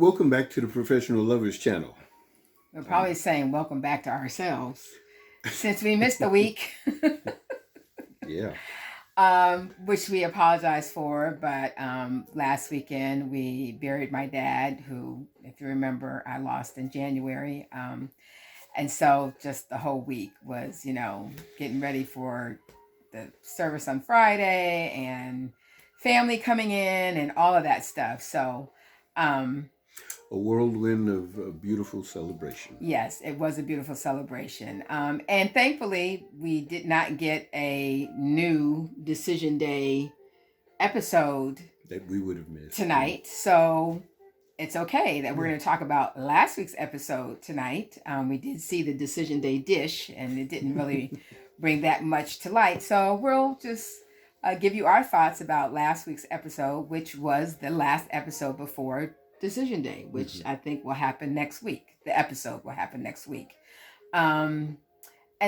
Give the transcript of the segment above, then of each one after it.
Welcome back to the Professional Lovers channel. We're probably saying welcome back to ourselves since we missed a week. Yeah. Which we apologize for, but last weekend we buried my dad, who, if you remember, I lost in January. And so just the whole week was, getting ready for the service on Friday and family coming in and all of that stuff. So, A whirlwind of a beautiful celebration. yes, it was a beautiful celebration. And thankfully, we did not get a new Decision Day episode That we would have missed tonight. So it's okay that we're going to talk about last week's episode tonight. We did see the Decision Day dish, and it didn't really bring that much to light. So we'll just give you our thoughts about last week's episode, which was the last episode before Decision Day, which I think will happen next week. The episode will happen next week. And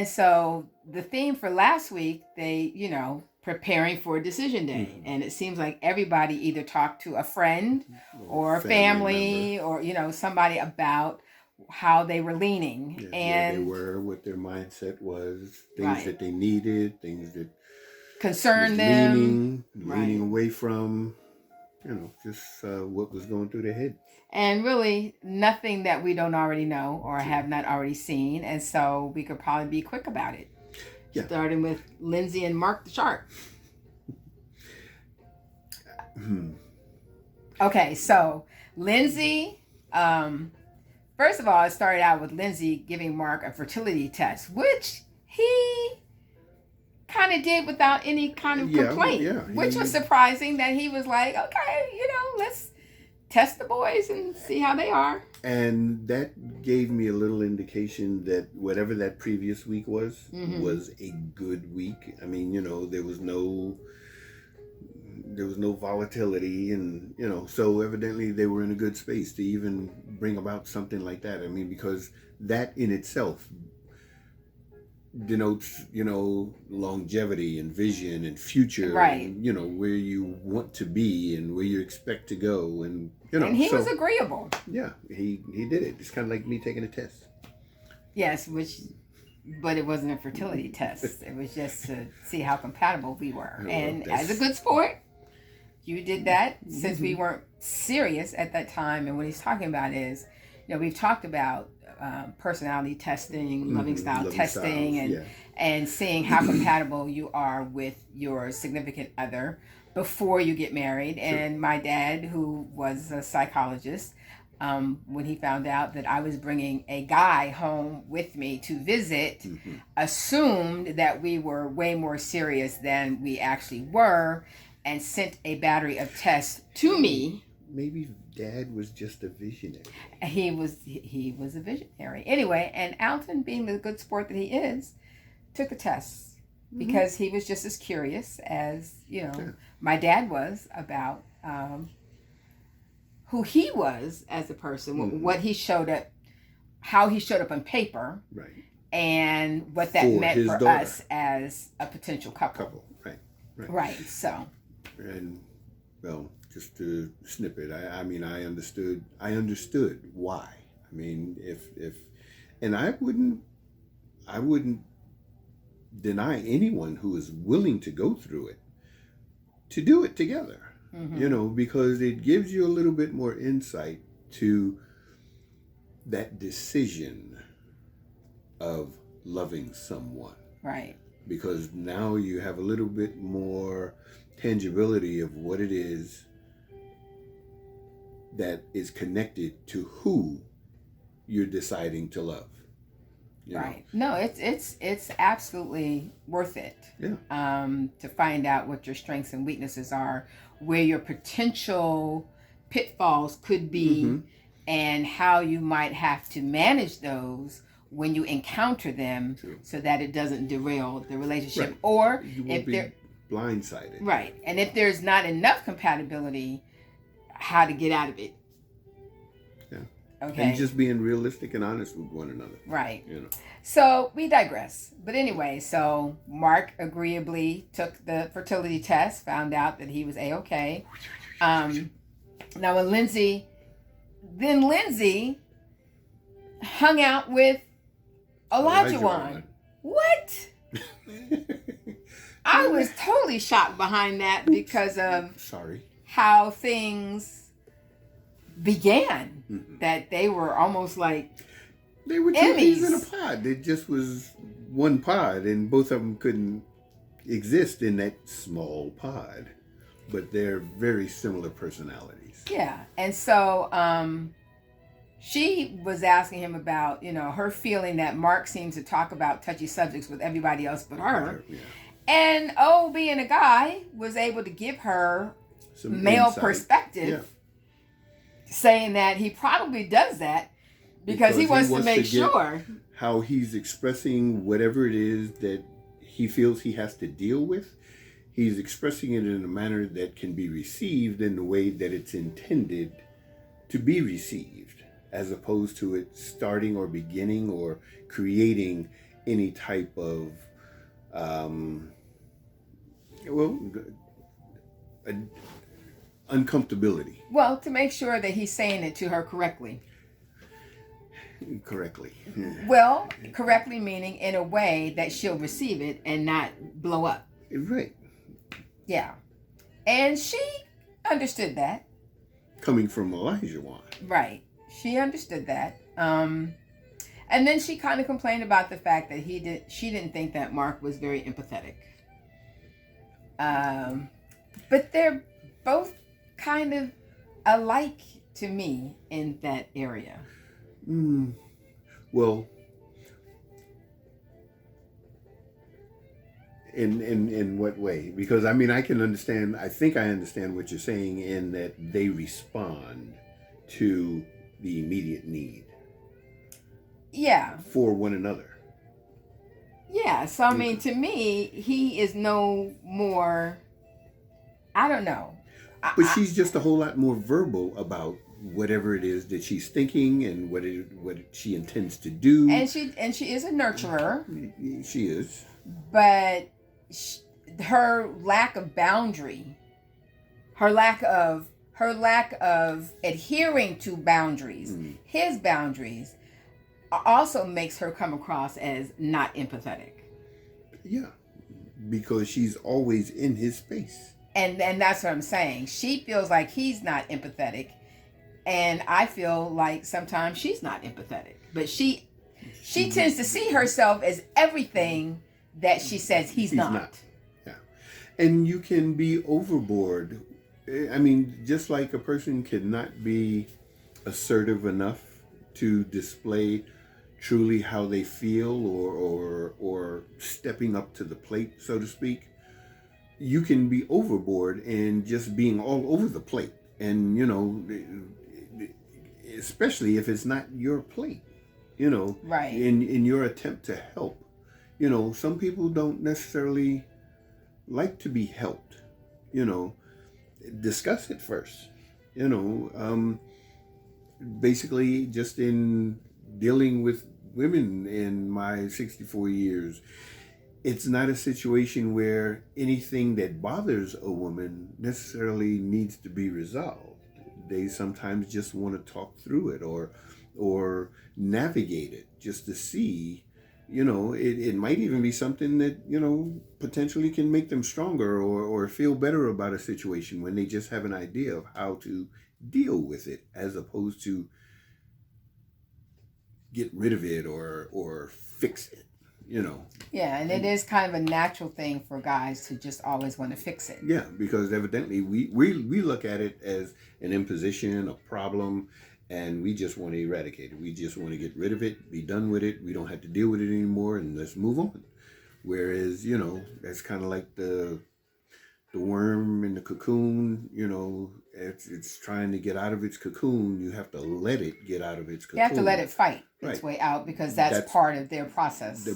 so the theme for last week, they, preparing for Decision Day. And it seems like everybody either talked to a friend or family or, somebody about how they were leaning. Yeah, and where they were, what their mindset was, things Right. that they needed, things that concerned them. leaning away from, just what was going through their head. And really nothing that we don't already know or have not already seen. And so we could probably be quick about it. Yeah. Starting with Lindsay and Mark the Shark. Okay, so Lindsay, first of all, it started out with Lindsay giving Mark a fertility test, which he kind of did without any kind of complaint, which was surprising that he was like, okay, let's test the boys and see how they are. And that gave me a little indication that whatever that previous week was a good week. I mean, there was no volatility, and so evidently they were in a good space to even bring about something like that. I mean, because that in itself denotes longevity and vision and future, right? And, where you want to be and where you expect to go, and and he was agreeable. Yeah, he did it. It's kind of like me taking a test. Yes, but it wasn't a fertility test. It was just to see how compatible we were. And as a good sport, you did that since we weren't serious at that time. And what he's talking about is, we've talked about personality testing, loving style testing, and seeing how compatible you are with your significant other before you get married. Sure. And my dad, who was a psychologist, when he found out that I was bringing a guy home with me to visit, assumed that we were way more serious than we actually were, and sent a battery of tests to me. Maybe Dad was just a visionary. He was a visionary. Anyway, and Alton, being the good sport that he is, took the tests because he was just as curious as, my dad was about who he was as a person, what he showed up, how he showed up on paper, right, and what that meant for daughter. Us as a potential couple. Right. So, and well, just to snip it, I mean, I understood why. I mean, if and I wouldn't deny anyone who is willing to go through it to do it together. Because it gives you a little bit more insight to that decision of loving someone. Right. Because now you have a little bit more tangibility of what it is that is connected to who you're deciding to love. Right. No, it's absolutely worth it. Yeah. To find out what your strengths and weaknesses are, where your potential pitfalls could be, and how you might have to manage those when you encounter them. True. So that it doesn't derail the relationship, right. Or you won't be blindsided. Right. And if there's not enough compatibility, how to get out of it. Yeah. Okay. And just being realistic and honest with one another. Right. So we digress. But anyway, so Mark agreeably took the fertility test, found out that he was A-OK. Now when Lindsay then Lindsay hung out with Elijah. What? I was totally shocked behind that because of how things began. Mm-hmm. That they were almost like they were two peas in a pod. It just was one pod, and both of them couldn't exist in that small pod. But they're very similar personalities. Yeah, and so she was asking him about, her feeling that Mark seems to talk about touchy subjects with everybody else but her. Yeah. And being a guy, was able to give her some male insight. Perspective, saying that he probably does that because he wants to make sure how he's expressing whatever it is that he feels he has to deal with. He's expressing it in a manner that can be received in the way that it's intended to be received, as opposed to it starting or beginning or creating any type of uncomfortability. Well, to make sure that he's saying it to her correctly. Correctly. Well, correctly meaning in a way that she'll receive it and not blow up. Right. Yeah. And she understood that. Coming from Elijah. Right. She understood that. And then she kind of complained about the fact that she didn't think that Mark was very empathetic. But they're both kind of alike to me in that area. Well, in what way? Because I think I understand what you're saying in that they respond to the immediate need. Yeah. For one another. Yeah. So, I mean, to me, he is no more, I don't know. But she's just a whole lot more verbal about whatever it is that she's thinking and what she intends to do. And she is a nurturer. She is. But her lack of boundary, her lack of adhering to boundaries, his boundaries, also makes her come across as not empathetic. Yeah, because she's always in his space. And that's what I'm saying. She feels like he's not empathetic, and I feel like sometimes she's not empathetic. But she tends to see herself as everything that she says he's not. Yeah. And you can be overboard. I mean, just like a person cannot be assertive enough to display truly how they feel or stepping up to the plate, so to speak, you can be overboard and just being all over the plate. And, especially if it's not your plate, right. in your attempt to help. Some people don't necessarily like to be helped. Discuss it first. Basically, just in dealing with women in my 64 years, it's not a situation where anything that bothers a woman necessarily needs to be resolved. They sometimes just want to talk through it or navigate it just to see. It might even be something that, potentially can make them stronger or feel better about a situation when they just have an idea of how to deal with it, as opposed to get rid of it or fix it, Yeah, and it is kind of a natural thing for guys to just always want to fix it. Yeah, because evidently we look at it as an imposition, a problem, and we just want to eradicate it. We just want to get rid of it, be done with it. We don't have to deal with it anymore, and let's move on. Whereas, that's kind of like the worm in the cocoon. It's trying to get out of its cocoon. You have to let it get out of its cocoon. You have to let it fight its way out, because that's part of their process. Their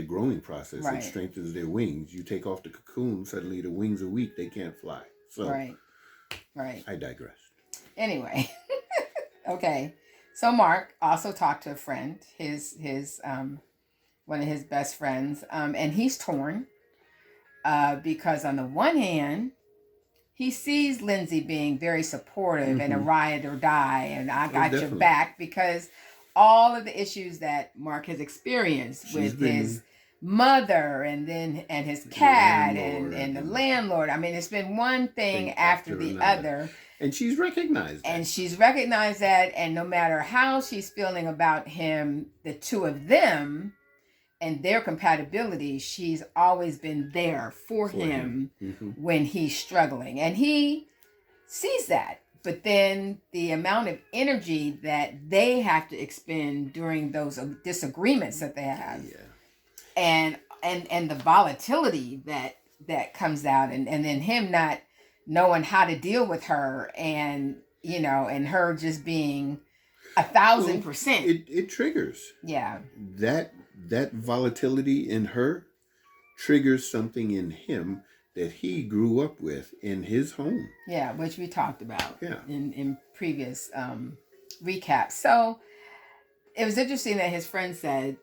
growing process. Right. It strengthens their wings. You take off the cocoon, suddenly the wings are weak. They can't fly. So, right. I digress. Anyway. Okay, so Mark also talked to a friend, his one of his best friends, and he's torn because on the one hand, he sees Lindsay being very supportive and a Mm-hmm. ride or die, and I got your Definitely. back, because all of the issues that Mark has experienced She's with been his mother and his cat and the landlord landlord. I mean, it's been one thing thing after after the another. other. And she's recognized that. And she's recognized that, and no matter how she's feeling about him, the two of them and their compatibility, she's always been there for him Mm-hmm. when he's struggling. And he sees that. But then the amount of energy that they have to expend during those disagreements that they have, Yeah. and the volatility that comes out, and then him not knowing how to deal with her, and and her just being 1,000%. It triggers Yeah. that volatility in her triggers something in him that he grew up with in his home. Yeah, which we talked about Yeah. in previous recaps. So it was interesting that his friend said,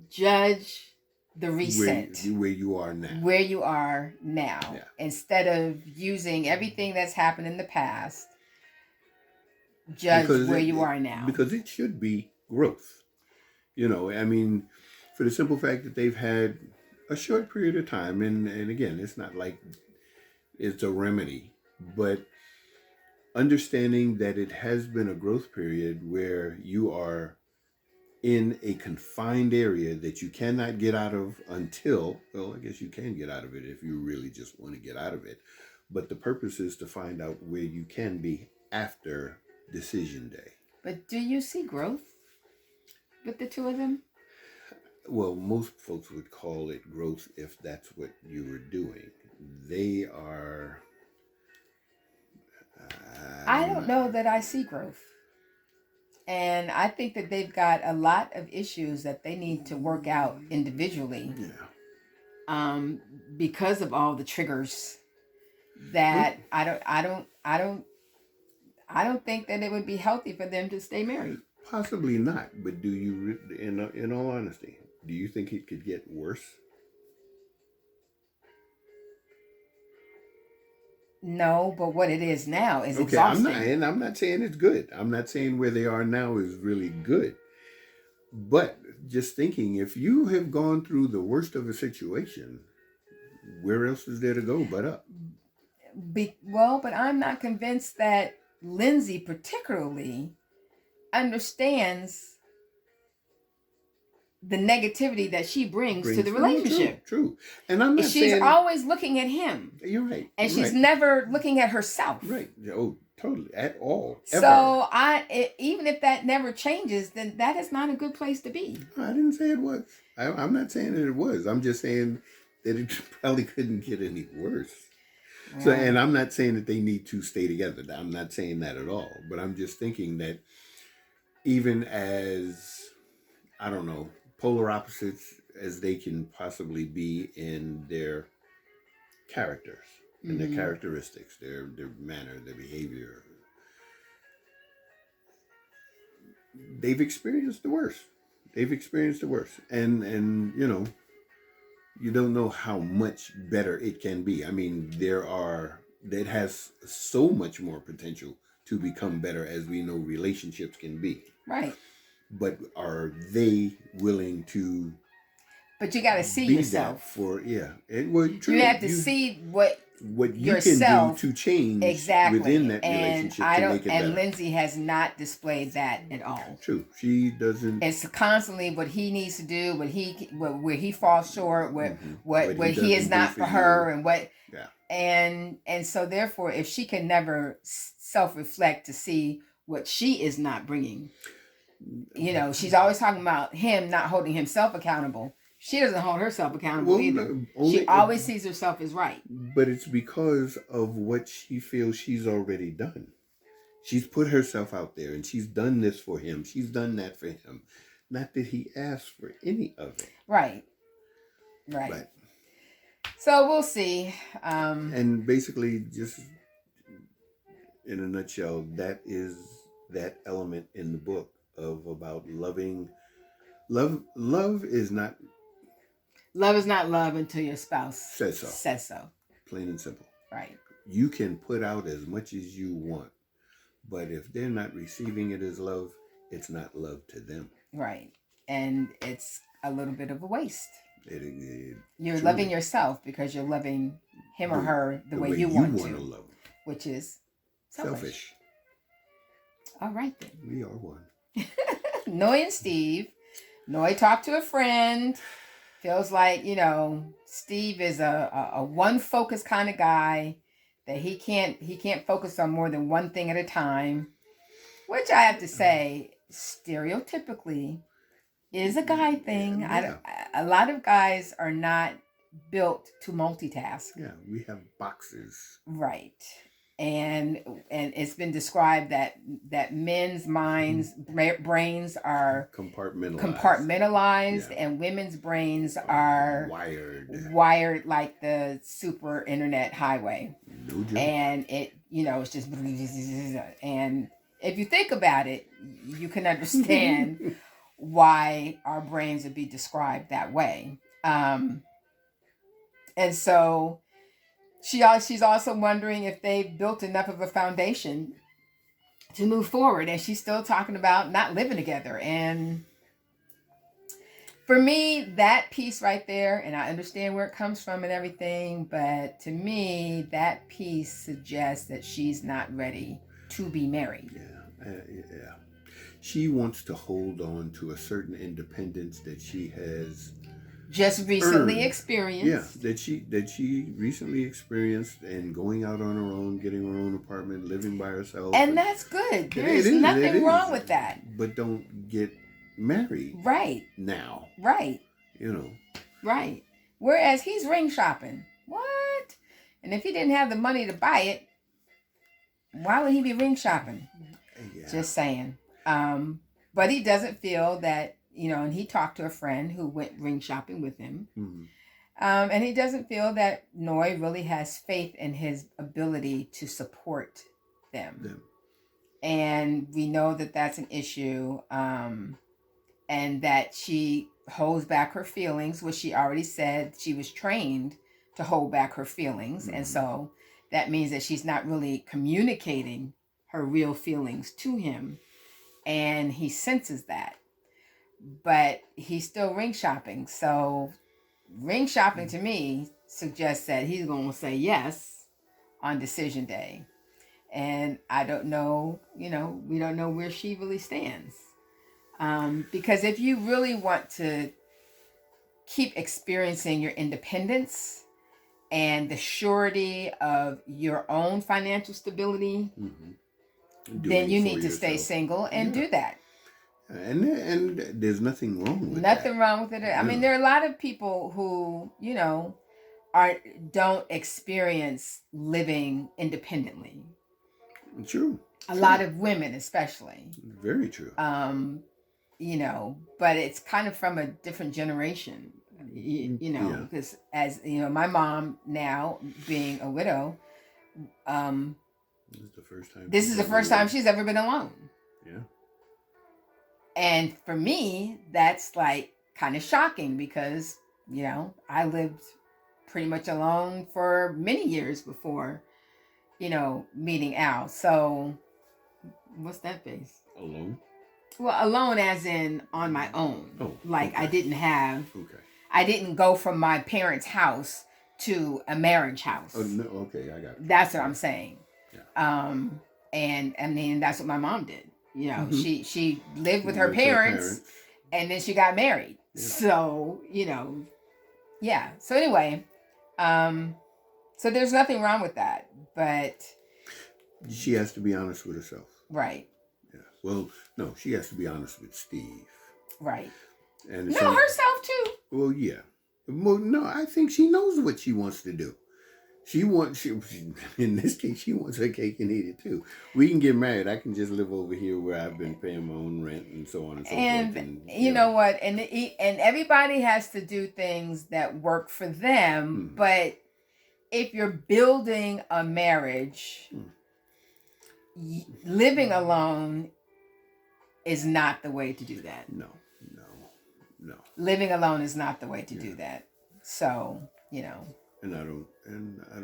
judge the recent, where you are now. where you are now, Yeah. instead of using everything that's happened in the past. Judge where you are now. Because it should be growth. I mean, for the simple fact that they've had a short period of time, and again, it's not like it's a remedy, but understanding that it has been a growth period where you are in a confined area that you cannot get out of until, well, I guess you can get out of it if you really just want to get out of it. But the purpose is to find out where you can be after decision day. But do you see growth with the two of them? Well, most folks would call it growth if that's what you were doing. They are... I don't know that I see growth. And I think that they've got a lot of issues that they need to work out individually. Yeah. Because of all the triggers that I don't think that it would be healthy for them to stay married. Possibly not, but do you, in all honesty, do you think it could get worse? No, but what it is now is exhausting. I'm not saying it's good. I'm not saying where they are now is really good. But just thinking, if you have gone through the worst of a situation, where else is there to go but up? But I'm not convinced that Lindsay particularly understands the negativity that she brings to the relationship. True. And I'm not She's saying... always looking at him. You're right. And she's never looking at herself. Right. Oh, totally. At all. Ever. So even if that never changes, then that is not a good place to be. I didn't say it was. I'm not saying that it was. I'm just saying that it probably couldn't get any worse. Yeah. So, and I'm not saying that they need to stay together. I'm not saying that at all. But I'm just thinking that even as, I don't know, polar opposites as they can possibly be in their characters and their characteristics, their manner, their behavior, they've experienced the worst. And you don't know how much better it can be. I mean, it has so much more potential to become better, as we know relationships can be. Right. But are they willing to? But you got to see yourself. You have to see what you can do to change within that relationship to make it better. And Lindsay has not displayed that at all. True, she doesn't. It's constantly what he needs to do, where he falls short, what he is not for her, and what. Yeah. And so therefore, if she can never self-reflect to see what she is not bringing. She's always talking about him not holding himself accountable. She doesn't hold herself accountable either. She always sees herself as right. But it's because of what she feels she's already done. She's put herself out there and she's done this for him. She's done that for him. Not that he asked for any of it. Right. But, so we'll see. And basically, just in a nutshell, that is that element in the book of about loving. Love is not love until your spouse says so. Plain and simple. Right. you can put out as much as you want, but if they're not receiving it as love, it's not love to them. Right. And it's a little bit of a waste. You're truly, loving yourself because you're loving him or her the way you want to love them, which is selfish. All right, then. We are one. Noy and Steve. Noy talked to a friend. Feels like, Steve is a one focus kind of guy, that he can't focus on more than one thing at a time, which I have to say, stereotypically, is a guy thing. Yeah. A lot of guys are not built to multitask. Yeah, we have boxes. Right. And it's been described that men's brains are compartmentalized, yeah. And women's brains are wired like the super internet highway. No joke. And it's just, and if you think about it, you can understand why our brains would be described that way. And so she's also wondering if they've built enough of a foundation to move forward. And she's still talking about not living together. And for me, that piece right there, and I understand where it comes from and everything, but to me, that piece suggests that she's not ready to be married. Yeah. She wants to hold on to a certain independence that she has just recently experienced. Yeah, that she recently experienced, and going out on her own, getting her own apartment, living by herself. And that's good. There's nothing wrong with that. But don't get married. Right. Now. Right. Right. Whereas he's ring shopping. What? And if he didn't have the money to buy it, why would he be ring shopping? Yeah. Just saying. But he doesn't feel that, and he talked to a friend who went ring shopping with him. Mm-hmm. And he doesn't feel that Noy really has faith in his ability to support them. And we know that that's an issue. And that she holds back her feelings, which she already said she was trained to hold back her feelings. Mm-hmm. And so that means that she's not really communicating her real feelings to him. And he senses that. But he's still ring shopping. So ring shopping to me suggests that he's going to say yes on decision day. And I don't know, we don't know where she really stands. Because if you really want to keep experiencing your independence and the surety of your own financial stability, mm-hmm. then you need to stay single and do that. And there's nothing wrong with Nothing wrong with it. I mean, there are a lot of people who, don't experience living independently. True. A lot of women, especially. Very true. But it's kind of from a different generation, because as, my mom now being a widow, this is the first time she's ever been alone. Yeah. And for me, that's like kind of shocking because, I lived pretty much alone for many years before, meeting Al. So what's that face? Alone? Well, alone as in on my own. Oh, like okay. I didn't go from my parents' house to a marriage house. Oh, no, okay, I got it. That's what I'm saying. Yeah. And I mean, that's what my mom did. Mm-hmm. She lived with her parents and then she got married. Yeah. So, yeah. So anyway, so there's nothing wrong with that, but she has to be honest with herself. Right. Yeah. Well, no, she has to be honest with Steve. Right. And herself too. Well, yeah. Well, no, I think she knows what she wants to do. In this case, she wants her cake and eat it too. We can get married. I can just live over here where I've been paying my own rent and so on and so forth. And you know what? And everybody has to do things that work for them. Mm. But if you're building a marriage, living alone is not the way to do that. No. Living alone is not the way to do that. So, And I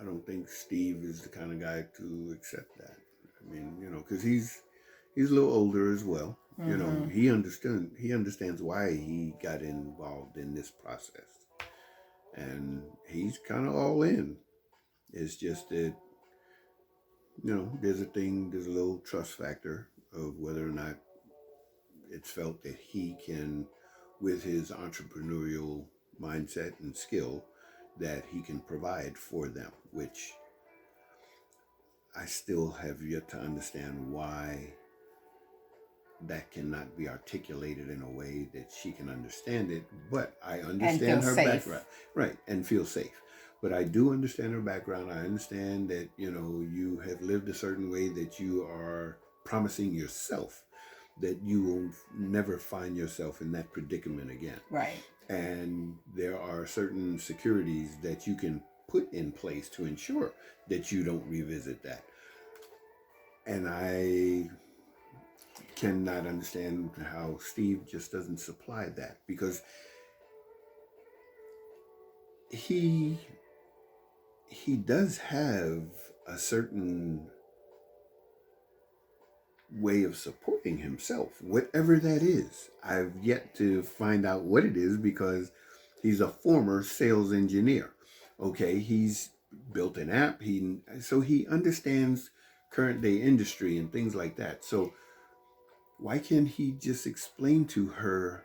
I don't think Steve is the kind of guy to accept that. I mean, because he's a little older as well. Mm-hmm. He understands why he got involved in this process, and he's kind of all in. It's just that there's a little trust factor of whether or not it's felt that he can, with his entrepreneurial mindset and skill, that he can provide for them, which I still have yet to understand why that cannot be articulated in a way that she can understand it. But I understand her background, right, and feel safe. But I do understand her background. I understand that you have lived a certain way, that you are promising yourself that you will never find yourself in that predicament again. Right. And there are certain securities that you can put in place to ensure that you don't revisit that. And I cannot understand how Steve just doesn't supply that, because he does have a certain way of supporting himself, whatever that is. I've yet to find out what it is, because he's a former sales engineer. Okay, he's built an app. So he understands current day industry and things like that. So why can't he just explain to her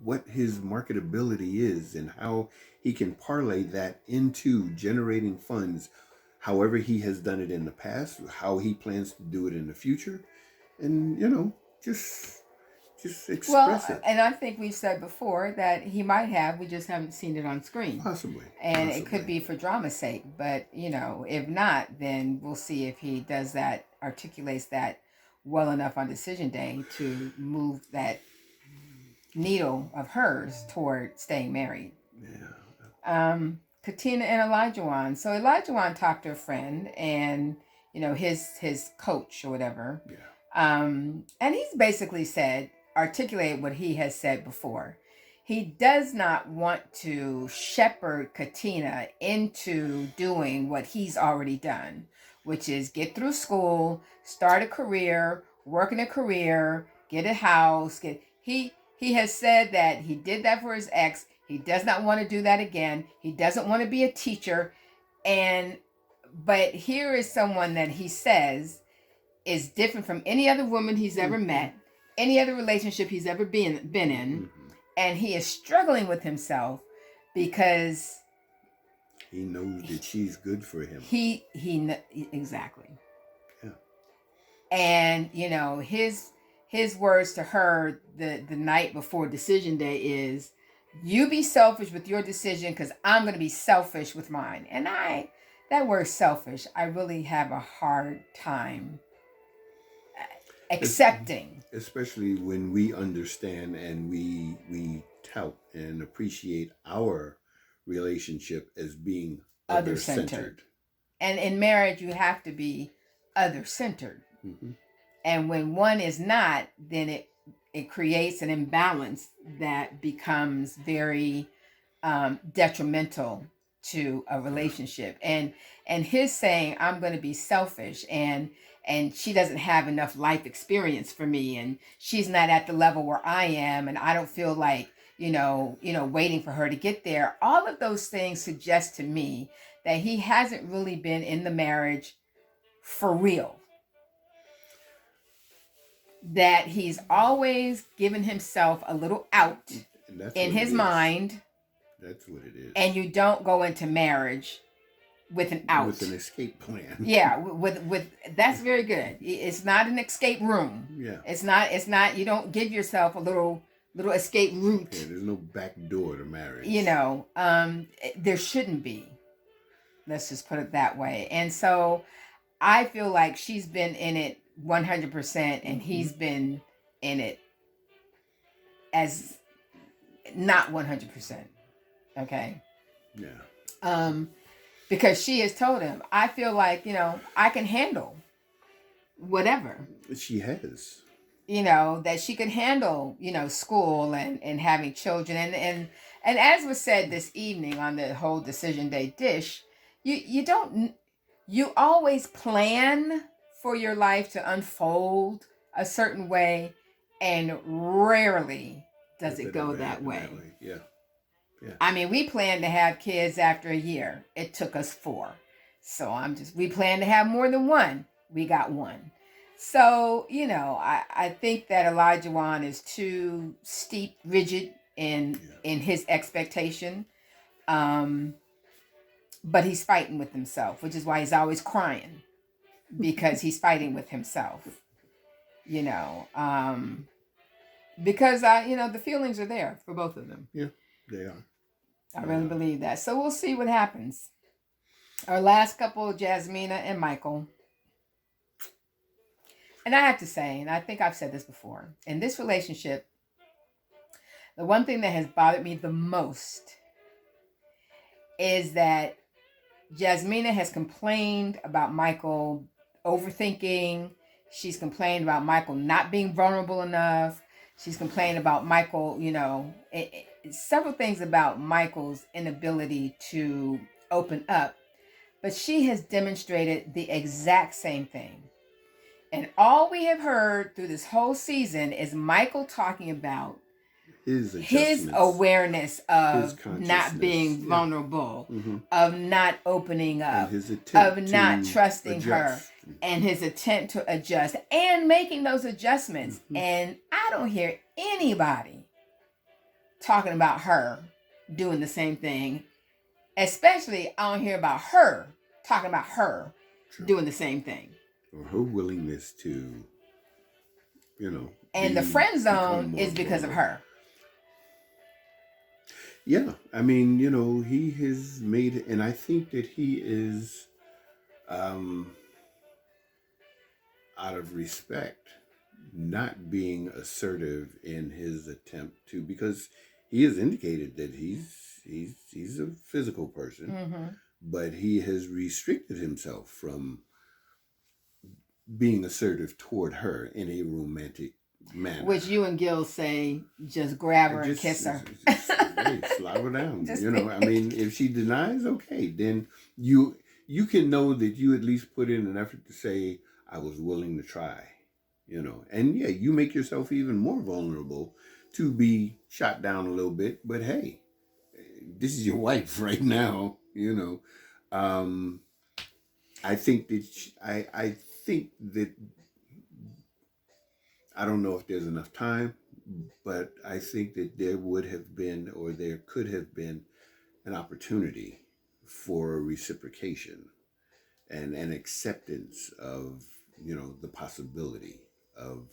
what his marketability is and how he can parlay that into generating funds, however he has done it in the past, how he plans to do it in the future, and just express it. And I think we've said before that he might have, we just haven't seen it on screen. Possibly. And it could be for drama's sake, but if not, then we'll see if he does that, articulates that well enough on decision day to move that needle of hers toward staying married. Yeah. Katina and Elijah. So Elijah talked to a friend and his coach or whatever. Yeah. And he's basically articulated what he has said before. He does not want to shepherd Katina into doing what he's already done, which is get through school, start a career, work in a career, get a house. He has said that he did that for his ex. He does not want to do that again. He doesn't want to be a teacher. But here is someone that he says is different from any other woman he's ever met, any other relationship he's ever been in. Mm-hmm. And he is struggling with himself because he knows that she's good for him. Exactly. Yeah. And his words to her the night before decision day is, you be selfish with your decision because I'm going to be selfish with mine. And that word selfish, I really have a hard time accepting. Especially when we understand and we tout and appreciate our relationship as being other-centered. And in marriage, you have to be other-centered. Mm-hmm. And when one is not, then it creates an imbalance that becomes very detrimental to a relationship. And his saying, I'm going to be selfish, and she doesn't have enough life experience for me, and she's not at the level where I am, and I don't feel like waiting for her to get there. All of those things suggest to me that he hasn't really been in the marriage for real. That he's always given himself a little out in his mind. That's what it is. And you don't go into marriage with an out. With an escape plan. Yeah, with that's very good. It's not an escape room. Yeah. It's not, you don't give yourself a little escape route. Yeah, there's no back door to marriage. There shouldn't be. Let's just put it that way. And so I feel like she's been in it 100% and he's been in it as not 100%. Okay. Yeah. Because she has told him, I feel like, I can handle whatever. She has. That she can handle, school and having children. And as was said this evening on the whole decision day dish, you don't, you always plan for your life to unfold a certain way, and rarely does it go that way. Yeah. Yeah. I mean, we planned to have kids after a year. It took us 4. So we planned to have more than one. We got 1. So, I think that Elijah Wan is too steep, rigid in his expectation. But he's fighting with himself, which is why he's always crying, because he's fighting with himself, because the feelings are there for both of them. Yeah, they are. I really believe that. So we'll see what happens. Our last couple, Jasmina and Michael. And I have to say, and I think I've said this before, in this relationship, the one thing that has bothered me the most is that Jasmina has complained about Michael overthinking. She's complained about Michael not being vulnerable enough. She's complained about Michael, several things about Michael's inability to open up. But she has demonstrated the exact same thing. And all we have heard through this whole season is Michael talking about his awareness of not being vulnerable, of not opening up, of not trusting her, and his attempt to adjust and making those adjustments. And I don't hear anybody talking about her doing the same thing. Especially, I don't hear about her talking about her doing the same thing. Or her willingness to, And the friend zone is because of her. Yeah, I mean, he has made, and I think that he is, out of respect, not being assertive in his attempt to, because he has indicated that he's a physical person, but he has restricted himself from being assertive toward her in a romantic manner. Which you and Gil say, just grab her and kiss her. Hey, slow her down. I mean, if she denies, okay, then you can know that you at least put in an effort to say, I was willing to try, And yeah, you make yourself even more vulnerable to be shot down a little bit. But hey, this is your wife right now, I think that I think that I don't know if there's enough time, but I think that there would have been, or there could have been, an opportunity for reciprocation and an acceptance of, the possibility of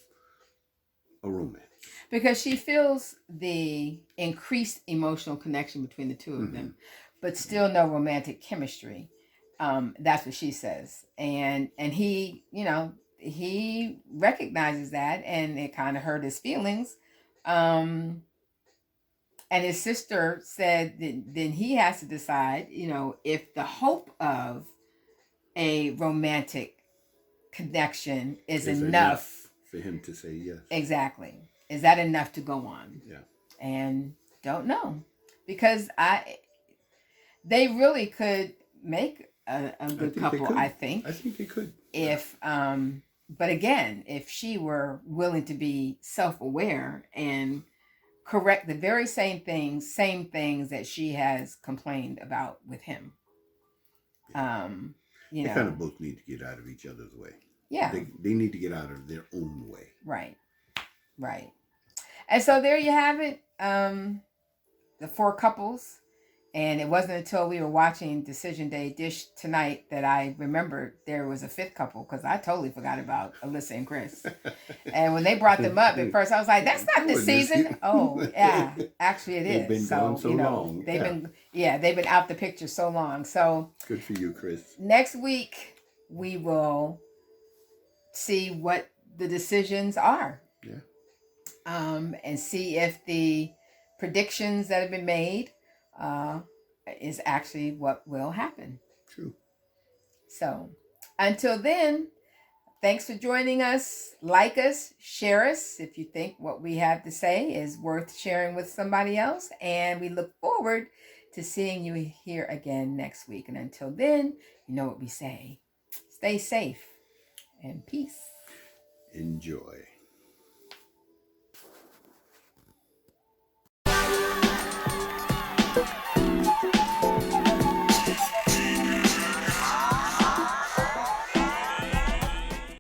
a romance. Because she feels the increased emotional connection between the two of them, but still no romantic chemistry. That's what she says. And he, he recognizes that, and it kind of hurt his feelings. And his sister said that then he has to decide, if the hope of a romantic connection is enough for him to say yes. Exactly. Is that enough to go on? Yeah. And don't know, because they really could make a good couple. I think they could. If but again, if she were willing to be self-aware and correct the very same things that she has complained about with him. They kind of both need to get out of each other's way. Yeah. They need to get out of their own way. Right. And so there you have it. The 4 couples. And it wasn't until we were watching Decision Day Dish tonight that I remembered there was a 5th couple, because I totally forgot about Alyssa and Chris. And when they brought them up at first, I was like, that's not this season. Oh, yeah. Actually, it is. They've been gone so long. They've been out the picture so long. So good for you, Chris. Next week, we will see what the decisions are. Yeah. And see if the predictions that have been made is actually what will happen. True. So until then, thanks for joining us. Like us, share us if you think what we have to say is worth sharing with somebody else. And we look forward to seeing you here again next week. And until then, you know what we say. Stay safe and peace. Enjoy.